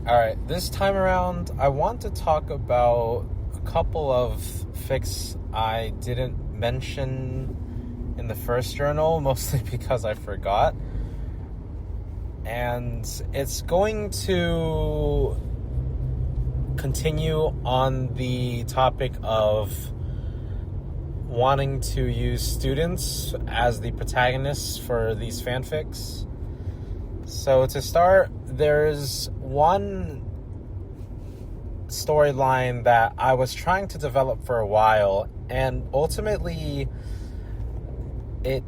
Alright, this time around, I want to talk about a couple of fics I didn't mention in the first journal, mostly because I forgot. And it's going to continue on the topic of wanting to use students as the protagonists for these fanfics. So to start, there's one storyline that I was trying to develop for a while, and ultimately it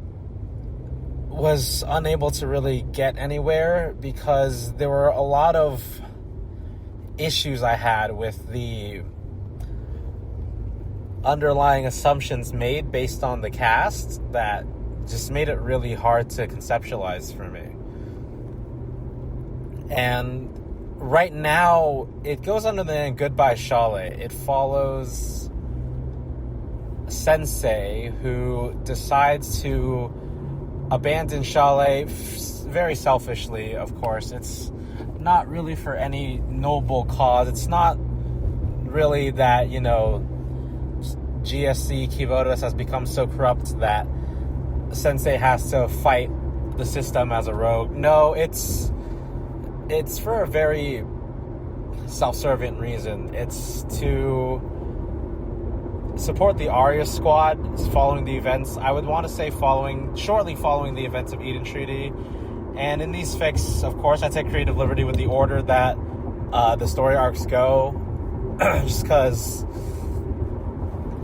was unable to really get anywhere because there were a lot of issues I had with the underlying assumptions made based on the cast that just made it really hard to conceptualize for me. And right now, it goes under the name Goodbye Shale. It follows Sensei, who decides to abandon Shale very selfishly, of course. It's not really for any noble cause. It's not really that, GSC Kivodos has become so corrupt that Sensei has to fight the system as a rogue. No, it's for a very self-serving reason. It's to support the Arya squad following the events. I would want to say shortly following the events of Eden Treaty. And in these fics, of course, I take creative liberty with the order that the story arcs go. Just because,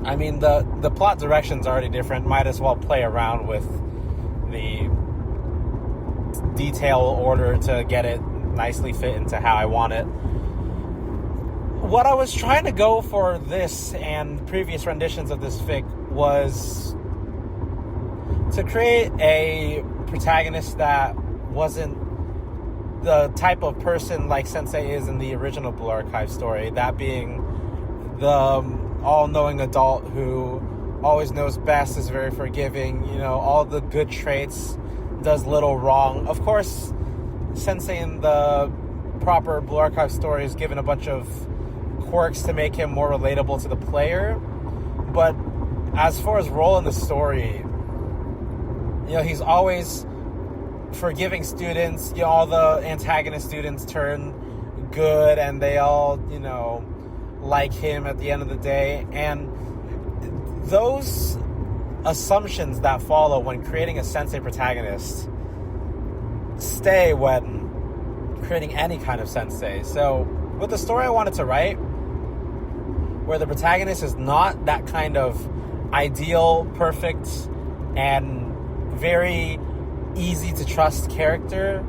the plot direction's already different. Might as well play around with the detail order to get it nicely fit into how I want it. What I was trying to go for this and previous renditions of this fic was to create a protagonist that wasn't the type of person like Sensei is in the original Blue Archive story, that being the all-knowing adult who always knows best, is very forgiving, all the good traits, does little wrong. Of course, Sensei in the proper Blue Archive story is given a bunch of quirks to make him more relatable to the player, but as for his role in the story, he's always forgiving students. All the antagonist students turn good and they all, like him at the end of the day. And those assumptions that follow when creating a Sensei protagonist stay when creating any kind of Sensei. So with the story I wanted to write, where the protagonist is not that kind of ideal, perfect, and very easy to trust character,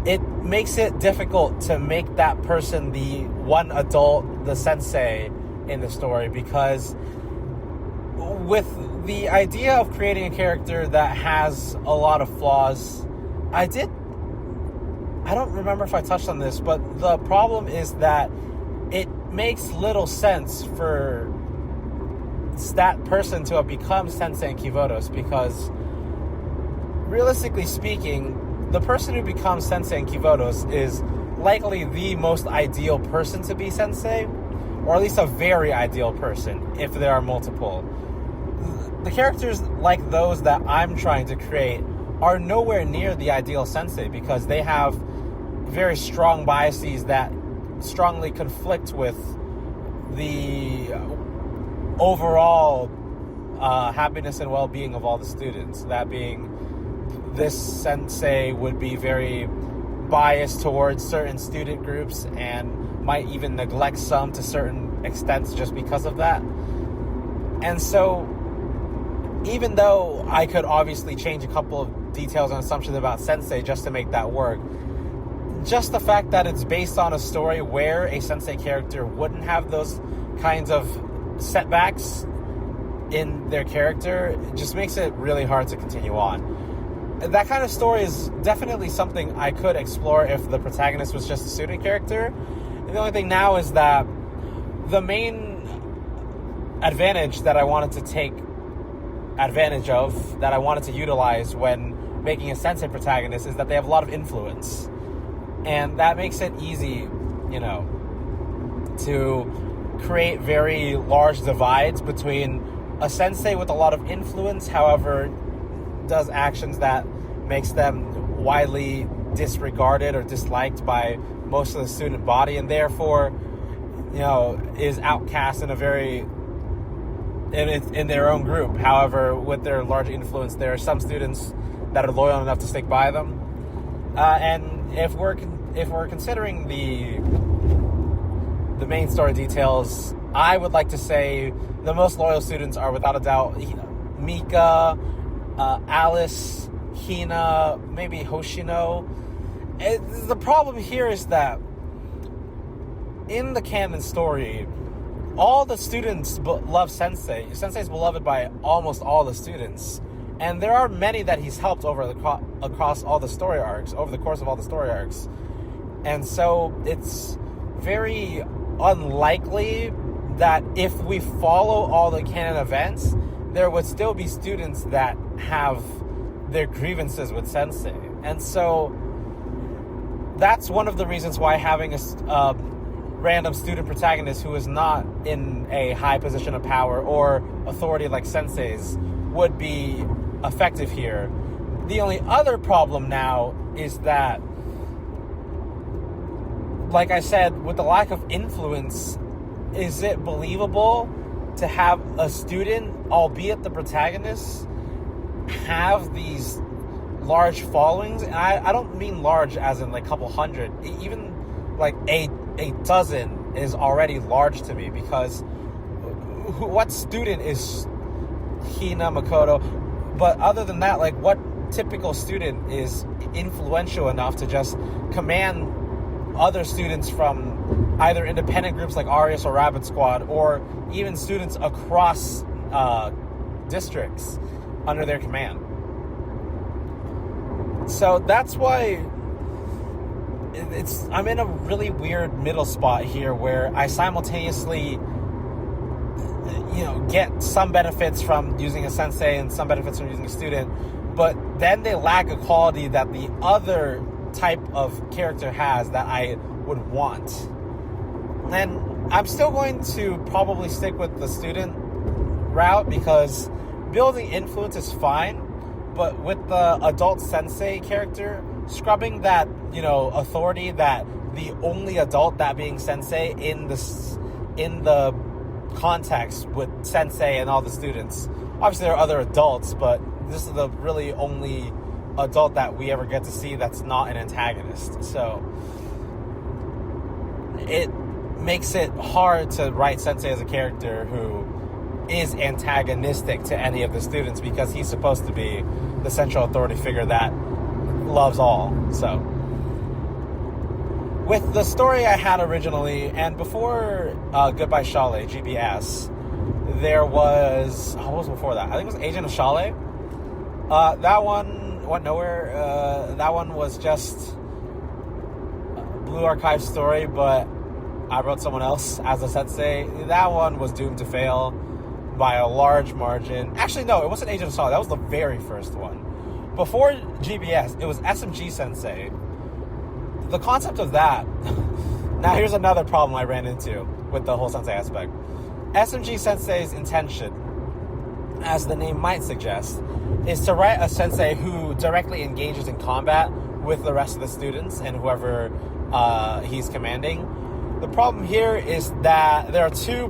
it makes it difficult to make that person the one adult, the Sensei in the story, because with the idea of creating a character that has a lot of flaws, I don't remember if I touched on this, but the problem is that it makes little sense for that person to have become Sensei in Kivodos, because realistically speaking, the person who becomes Sensei in Kivodos is likely the most ideal person to be Sensei, or at least a very ideal person if there are multiple. The characters like those that I'm trying to create are nowhere near the ideal Sensei, because they have very strong biases that strongly conflict with the overall happiness and well-being of all the students. That being, this Sensei would be very biased towards certain student groups and might even neglect some to certain extents just because of that. And so, even though I could obviously change a couple of details and assumptions about Sensei just to make that work, just the fact that it's based on a story where a Sensei character wouldn't have those kinds of setbacks in their character just makes it really hard to continue on. That kind of story is definitely something I could explore if the protagonist was just a student character. And the only thing now is that the main advantage that I wanted to take advantage of, that I wanted to utilize when making a Sensei protagonist, is that they have a lot of influence. And that makes it easy, to create very large divides between a sensei with a lot of influence, however, does actions that makes them widely disregarded or disliked by most of the student body, and therefore, is outcast in a very in their own group. However, with their large influence, there are some students that are loyal enough to stick by them. And if we're considering the main story details, I would like to say the most loyal students are without a doubt Mika, Alice, Hina, maybe Hoshino. The problem here is that in the canon story, all the students love Sensei. Sensei is beloved by almost all the students. And there are many that he's helped across all the story arcs, over the course of all the story arcs. And so it's very unlikely that if we follow all the canon events, there would still be students that have their grievances with Sensei. And so that's one of the reasons why having a random student protagonist who is not in a high position of power or authority like Sensei's would be effective here. The only other problem now is that, like I said, with the lack of influence, is it believable to have a student, albeit the protagonist, have these large followings? And I don't mean large as in like a couple hundred. Even like a dozen is already large to me, because what student is Hina, Makoto? But other than that, like, what typical student is influential enough to just command other students from either independent groups like Arius or Rabbit Squad, or even students across districts under their command? So that's why I'm in a really weird middle spot here, where I simultaneously get some benefits from using a sensei and some benefits from using a student, but then they lack a quality that the other type of character has that I would want. And I'm still going to probably stick with the student route, because building influence is fine, but with the adult sensei character, scrubbing that, authority, that the only adult, that being sensei, in the context with sensei and all the students. Obviously there are other adults, but this is the really only adult that we ever get to see that's not an antagonist. So it makes it hard to write Sensei as a character who is antagonistic to any of the students, because he's supposed to be the central authority figure that loves all. So with the story I had originally, and before Goodbye Shale, GBS, there was... what was before that? I think it was Agent of Shale. That one went nowhere. That one was just Blue Archive story, but I wrote someone else as a sensei. That one was doomed to fail by a large margin. Actually, no, it wasn't Agent of Shale. That was the very first one. Before GBS, it was SMG Sensei. The concept of that... Now, here's another problem I ran into with the whole sensei aspect. SMG Sensei's intention, as the name might suggest, is to write a sensei who directly engages in combat with the rest of the students and whoever he's commanding. The problem here is that there are two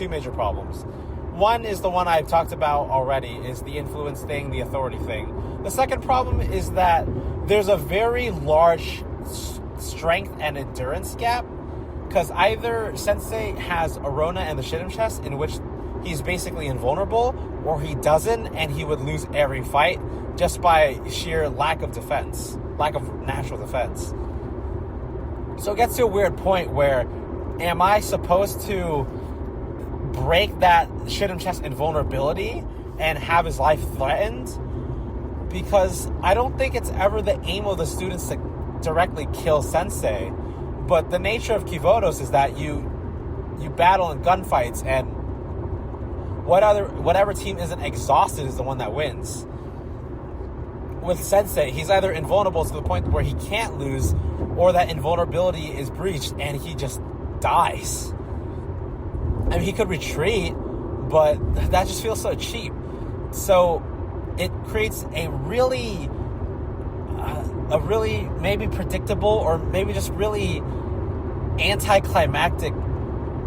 major problems. One is the one I've talked about already, is the influence thing, the authority thing. The second problem is that there's a very large strength and endurance gap, because either Sensei has Arona and the Shidden Chest, in which he's basically invulnerable, or he doesn't, and he would lose every fight just by sheer lack of natural defense. So it gets to a weird point where, am I supposed to break that Shidden Chest invulnerability and have his life threatened? Because I don't think it's ever the aim of the students to directly kill Sensei, but the nature of Kivodos is that you battle in gunfights, and whatever team isn't exhausted is the one that wins. With Sensei, he's either invulnerable to the point where he can't lose, or that invulnerability is breached and he just dies. I mean, he could retreat, but that just feels so cheap. So it creates a really maybe predictable or maybe just really anticlimactic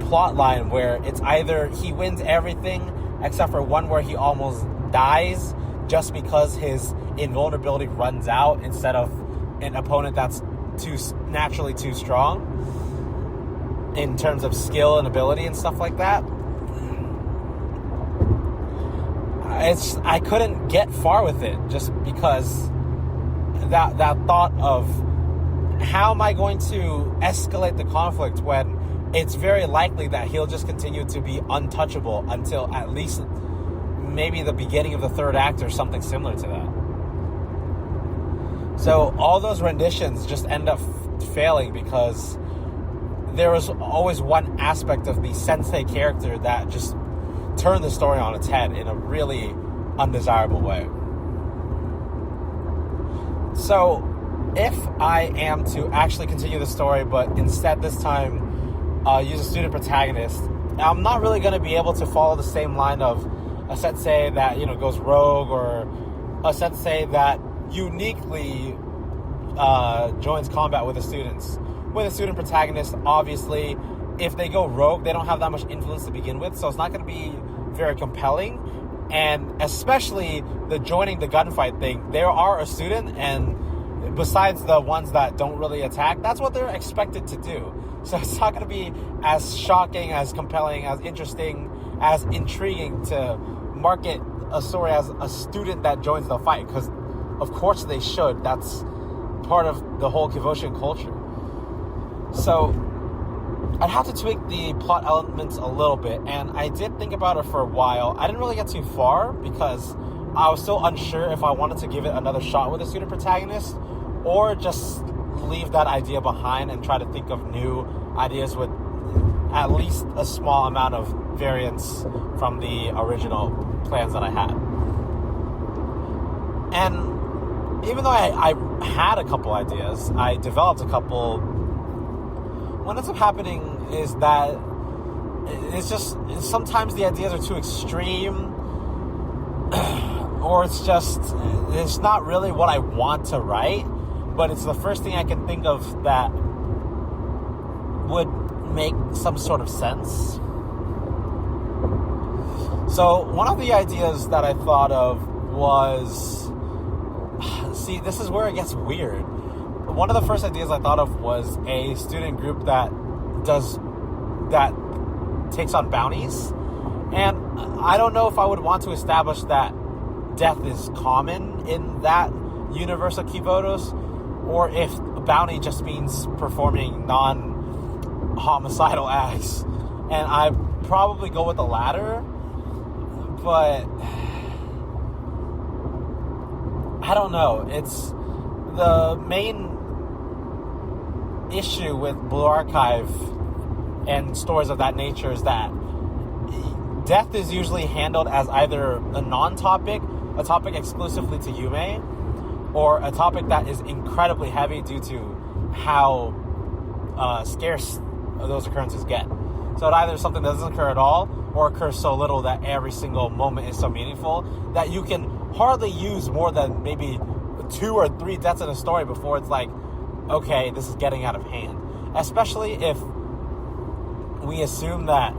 plot line where it's either he wins everything except for one where he almost dies just because his invulnerability runs out instead of an opponent that's naturally too strong in terms of skill and ability and stuff like that. I couldn't get far with it just because that thought of how am I going to escalate the conflict when it's very likely that he'll just continue to be untouchable until at least maybe the beginning of the third act or something similar to that. So all those renditions just end up failing because there was always one aspect of the sensei character that just turned the story on its head in a really undesirable way. So if I am to actually continue the story, but instead this time use a student protagonist, I'm not really going to be able to follow the same line of a sensei that, goes rogue, or a sensei that uniquely joins combat with the students. With a student protagonist, obviously, if they go rogue, they don't have that much influence to begin with, so it's not going to be very compelling. And especially the joining the gunfight thing, they are a student, and besides the ones that don't really attack, that's what they're expected to do. So it's not going to be as shocking, as compelling, as interesting, as intriguing to market a story as a student that joins the fight, because of course they should. That's part of the whole Kivoshin culture. So I'd have to tweak the plot elements a little bit, and I did think about it for a while. I didn't really get too far because I was still unsure if I wanted to give it another shot with a student protagonist or just leave that idea behind and try to think of new ideas with at least a small amount of variance from the original plans that I had. And even though I had a couple ideas, I developed a couple, what ends up happening is that it's just sometimes the ideas are too extreme, or it's not really what I want to write, but it's the first thing I can think of that would make some sort of sense. So one of the ideas that I thought of was, see, this is where it gets weird. One of the first ideas I thought of was a student group that takes on bounties. And I don't know if I would want to establish that death is common in that universe of Kivodos, or if bounty just means performing non-homicidal acts. And I probably go with the latter, but I don't know. It's the main issue with Blue Archive and stories of that nature is that death is usually handled as either a non-topic, a topic exclusively to Yume, or a topic that is incredibly heavy due to how scarce those occurrences get. So it either is something that doesn't occur at all, or occurs so little that every single moment is so meaningful that you can hardly use more than maybe 2 or 3 deaths in a story before it's like, okay, this is getting out of hand. Especially if we assume that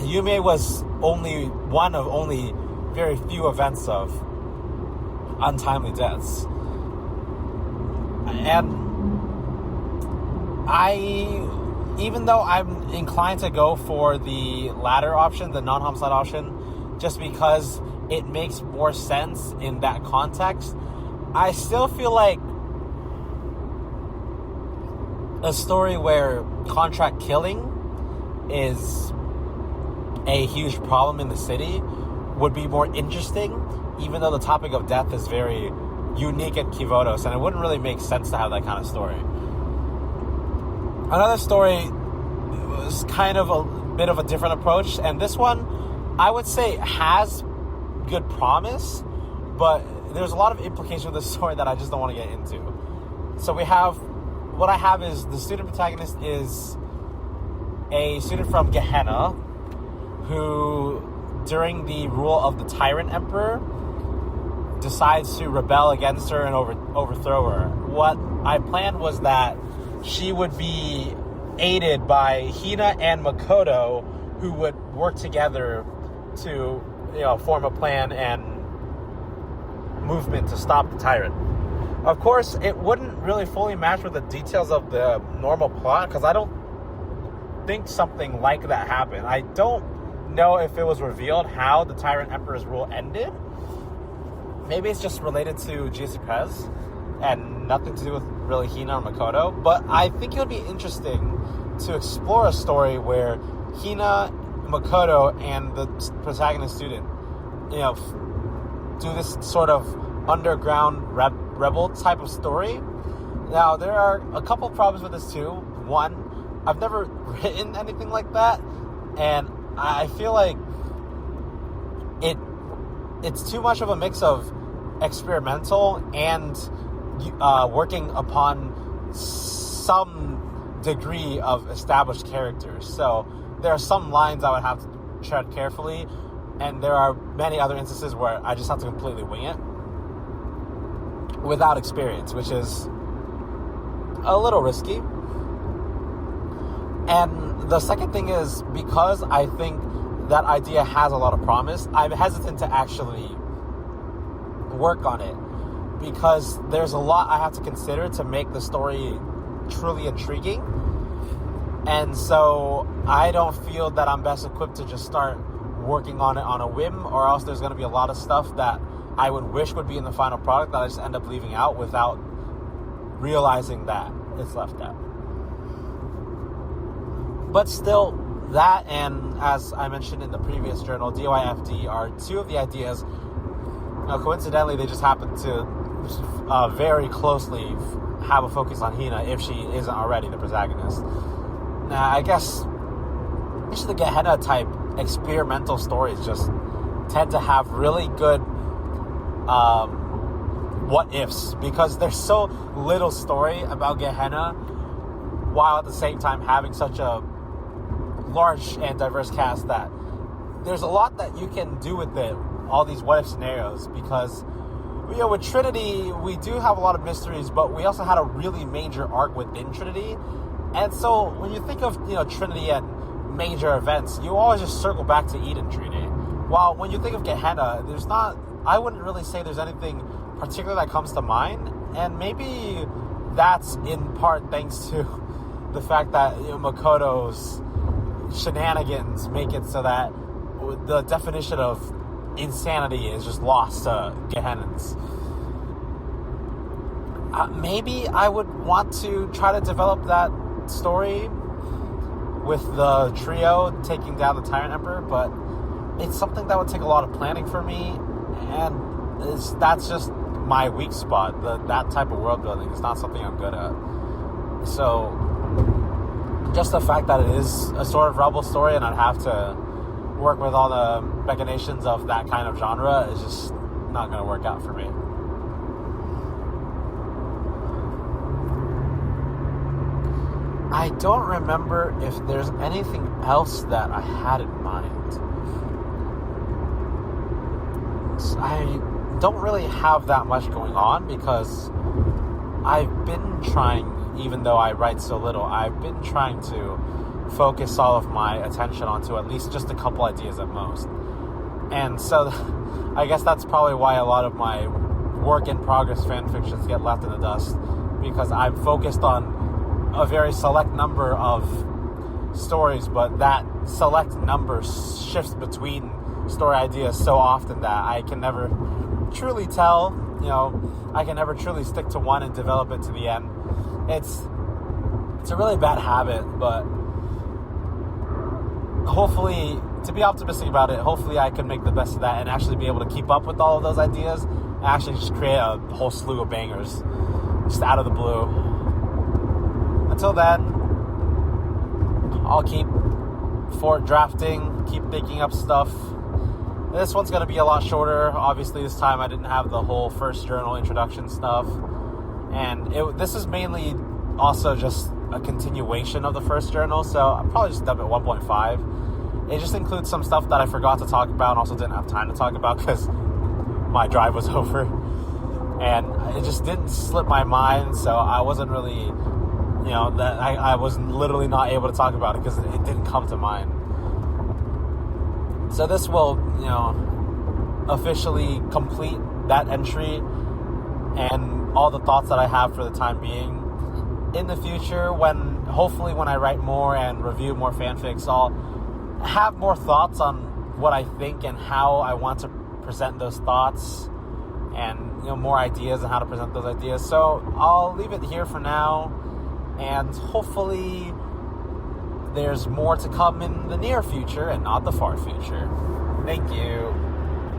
Yume was only one of only very few events of untimely deaths. And even though I'm inclined to go for the latter option, the non-homicide option, just because it makes more sense in that context, I still feel like a story where contract killing is a huge problem in the city would be more interesting, even though the topic of death is very unique at Kivodos, and it wouldn't really make sense to have that kind of story. Another story was kind of a bit of a different approach, and this one I would say has good promise, but there's a lot of implications with this story that I just don't want to get into. So we have what I have is the student protagonist is a student from Gehenna who, during the rule of the tyrant emperor, decides to rebel against her and overthrow her. What I planned was that she would be aided by Hina and Makoto, who would work together to, form a plan and movement to stop the tyrant. Of course, it wouldn't really fully match with the details of the normal plot, because I don't think something like that happened. I don't know if it was revealed how the tyrant emperor's rule ended. Maybe it's just related to Giuseppe Perez and nothing to do with really Hina or Makoto. But I think it would be interesting to explore a story where Hina, Makoto, and the protagonist student, do this sort of underground rebel type of story. Now, there are a couple problems with this too. One, I've never written anything like that, and I feel like it's too much of a mix of experimental and working upon some degree of established characters. So there are some lines I would have to tread carefully, and there are many other instances where I just have to completely wing it without experience, which is a little risky. And the second thing is, because I think that idea has a lot of promise, I'm hesitant to actually work on it, because there's a lot I have to consider to make the story truly intriguing. And so I don't feel that I'm best equipped to just start working on it on a whim, or else there's going to be a lot of stuff that I would wish would be in the final product that I just end up leaving out without realizing that it's left out. But still, that, and as I mentioned in the previous journal, DYFD are two of the ideas. Now, coincidentally, they just happen to very closely have a focus on Hina, if she isn't already the protagonist. Now, I guess the Gehenna type experimental stories just tend to have really good what ifs, because there's so little story about Gehenna, while at the same time having such a large and diverse cast that there's a lot that you can do with it, all these what if scenarios, because with Trinity we do have a lot of mysteries, but we also had a really major arc within Trinity. And so when you think of Trinity and major events, you always just circle back to Eden Treaty. While when you think of Gehenna, I wouldn't really say there's anything particular that comes to mind, and maybe that's in part thanks to the fact that Makoto's shenanigans make it so that the definition of insanity is just lost to Gehennans. Maybe I would want to try to develop that story with the trio taking down the Tyrant Emperor, but it's something that would take a lot of planning for me, and that's just my weak spot. That type of world building is not something I'm good at. So just the fact that it is a sort of rebel story and I'd have to work with all the machinations of that kind of genre is just not going to work out for me. I don't remember if there's anything else that I had in mind. I don't really have that much going on, because I've been trying, even though I write so little, I've been trying to focus all of my attention onto at least just a couple ideas at most. And so I guess that's probably why a lot of my work in progress fan fictions get left in the dust, because I'm focused on a very select number of stories, but that select number shifts between story ideas so often that I can never truly tell, I can never truly stick to one and develop it to the end. It's a really bad habit, but hopefully, to be optimistic about it, hopefully I can make the best of that and actually be able to keep up with all of those ideas and actually just create a whole slew of bangers just out of the blue. Until then, I'll keep drafting, keep thinking up stuff. This one's going to be a lot shorter. Obviously, this time I didn't have the whole first journal introduction stuff. And this is mainly also just a continuation of the first journal, so I'll probably just dub it 1.5. It just includes some stuff that I forgot to talk about and also didn't have time to talk about because my drive was over. And it just didn't slip my mind, so I wasn't really, that I was literally not able to talk about it because it didn't come to mind. So this will, officially complete that entry and all the thoughts that I have for the time being. In the future, hopefully when I write more and review more fanfics, I'll have more thoughts on what I think and how I want to present those thoughts, and more ideas on how to present those ideas. So I'll leave it here for now, and hopefully there's more to come in the near future and not the far future. Thank you.